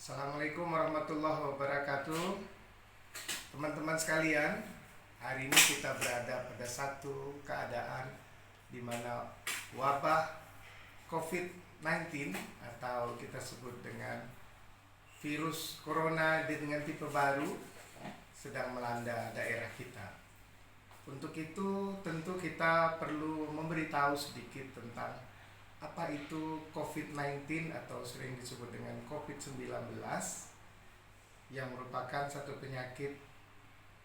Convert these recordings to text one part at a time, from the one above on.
Assalamualaikum warahmatullahi wabarakatuh. Teman-teman sekalian, hari ini kita berada pada satu keadaan di mana wabah COVID-19 atau kita sebut dengan virus corona dengan tipe baru sedang melanda daerah kita. Untuk itu tentu kita perlu memberitahu sedikit tentang apa itu COVID-19 atau sering disebut dengan COVID-19 yang merupakan satu penyakit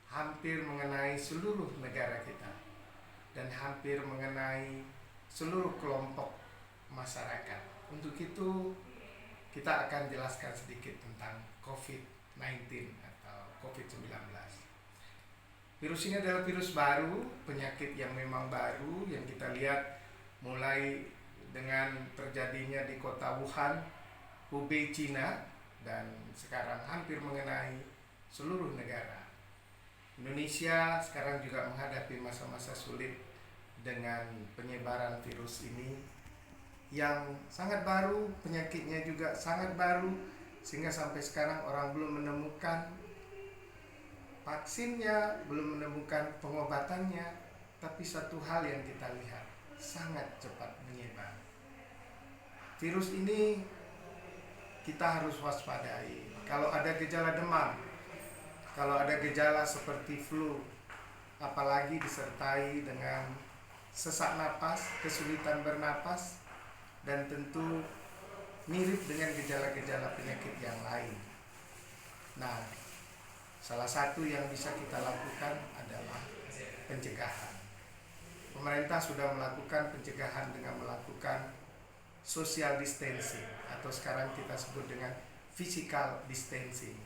hampir mengenai seluruh negara kita dan hampir mengenai seluruh kelompok masyarakat. Untuk itu kita akan jelaskan sedikit tentang COVID-19 atau COVID-19. Virus ini adalah virus baru, penyakit yang memang baru yang kita lihat mulai dengan terjadinya di kota Wuhan, Hubei, Cina, dan sekarang hampir mengenai seluruh negara. Indonesia sekarang juga menghadapi masa-masa sulit dengan penyebaran virus ini yang sangat baru, penyakitnya juga sangat baru, sehingga sampai sekarang orang belum menemukan vaksinnya, belum menemukan pengobatannya. Tapi satu hal yang kita lihat, sangat cepat menyebar. Virus ini kita harus waspadai. Kalau ada gejala demam, kalau ada gejala seperti flu, apalagi disertai dengan sesak napas, kesulitan bernapas, dan tentu mirip dengan gejala-gejala penyakit yang lain. Nah, salah satu yang bisa kita lakukan adalah pencegahan. Pemerintah sudah melakukan pencegahan dengan melakukan social distancing atau sekarang kita sebut dengan physical distancing.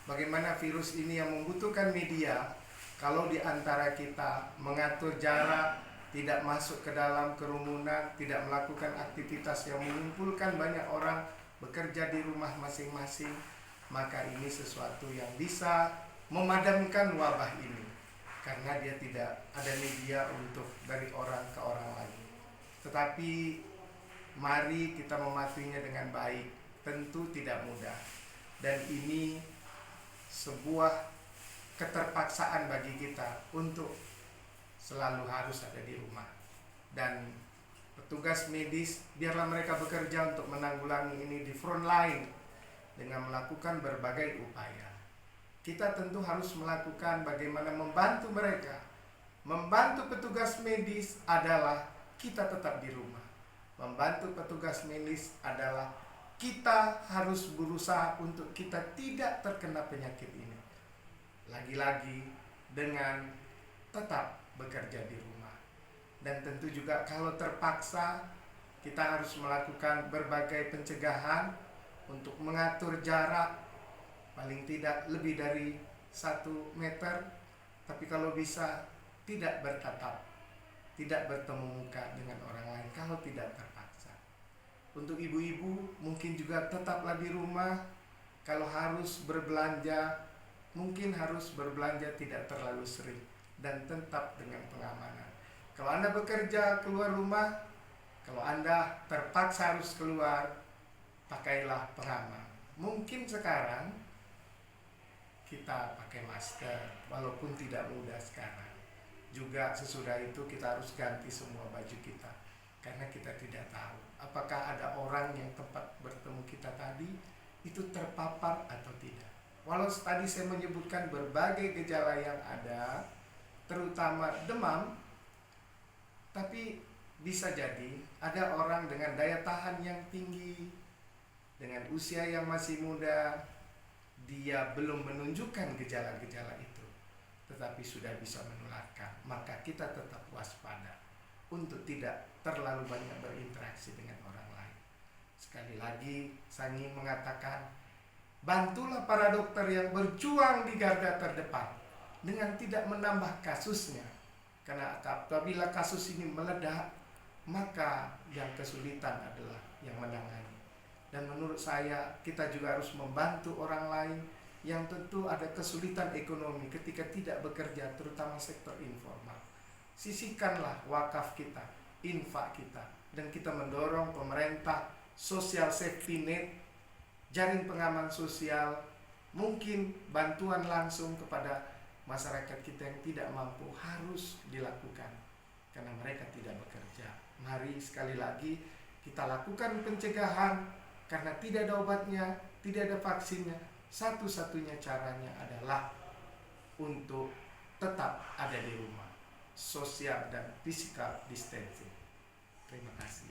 Bagaimana virus ini yang membutuhkan media, kalau di antara kita mengatur jarak, tidak masuk ke dalam kerumunan, tidak melakukan aktivitas yang mengumpulkan banyak orang, bekerja di rumah masing-masing, maka ini sesuatu yang bisa memadamkan wabah ini karena dia tidak ada media untuk dari orang ke orang lain. Tetapi mari kita mematuhinya dengan baik. Tentu tidak mudah, dan ini sebuah keterpaksaan bagi kita untuk selalu harus ada di rumah. Dan petugas medis biarlah mereka bekerja untuk menanggulangi ini di front line dengan melakukan berbagai upaya. Kita tentu harus melakukan bagaimana membantu mereka. Membantu petugas medis adalah kita tetap di rumah. Membantu petugas medis adalah kita harus berusaha untuk kita tidak terkena penyakit ini. Lagi-lagi dengan tetap bekerja di rumah. Dan tentu juga kalau terpaksa kita harus melakukan berbagai pencegahan untuk mengatur jarak paling tidak lebih dari 1 meter. Tapi kalau bisa tidak bertatap, tidak bertemu muka dengan orang lain kalau tidak terpaksa. Untuk ibu-ibu mungkin juga tetaplah di rumah. Kalau harus berbelanja, mungkin harus berbelanja tidak terlalu sering dan tetap dengan pengamanan. Kalau Anda bekerja keluar rumah, kalau Anda terpaksa harus keluar, pakailah pengaman. Mungkin sekarang kita pakai masker walaupun tidak mudah sekarang. Juga sesudah itu kita harus ganti semua baju kita karena kita tidak tahu apakah ada orang yang tempat bertemu kita tadi itu terpapar atau tidak. Walau tadi saya menyebutkan berbagai gejala yang ada, terutama demam, tapi bisa jadi ada orang dengan daya tahan yang tinggi, dengan usia yang masih muda, dia belum menunjukkan gejala-gejala itu, tetapi sudah bisa menularkan. Maka kita tetap waspada untuk tidak terlalu banyak berinteraksi dengan orang lain. Sekali lagi saya ingin mengatakan, bantulah para dokter yang berjuang di garda terdepan dengan tidak menambah kasusnya. Karena apabila kasus ini meledak, maka yang kesulitan adalah yang menangani. Dan menurut saya kita juga harus membantu orang lain yang tentu ada kesulitan ekonomi ketika tidak bekerja, terutama sektor informal. Sisihkanlah wakaf kita, infak kita, dan kita mendorong pemerintah social safety net jaring pengaman sosial, mungkin bantuan langsung kepada masyarakat kita yang tidak mampu harus dilakukan karena mereka tidak bekerja. Mari sekali lagi kita lakukan pencegahan, karena tidak ada obatnya, tidak ada vaksinnya. Satu-satunya caranya adalah untuk tetap ada di rumah, social dan physical distancing. Terima kasih.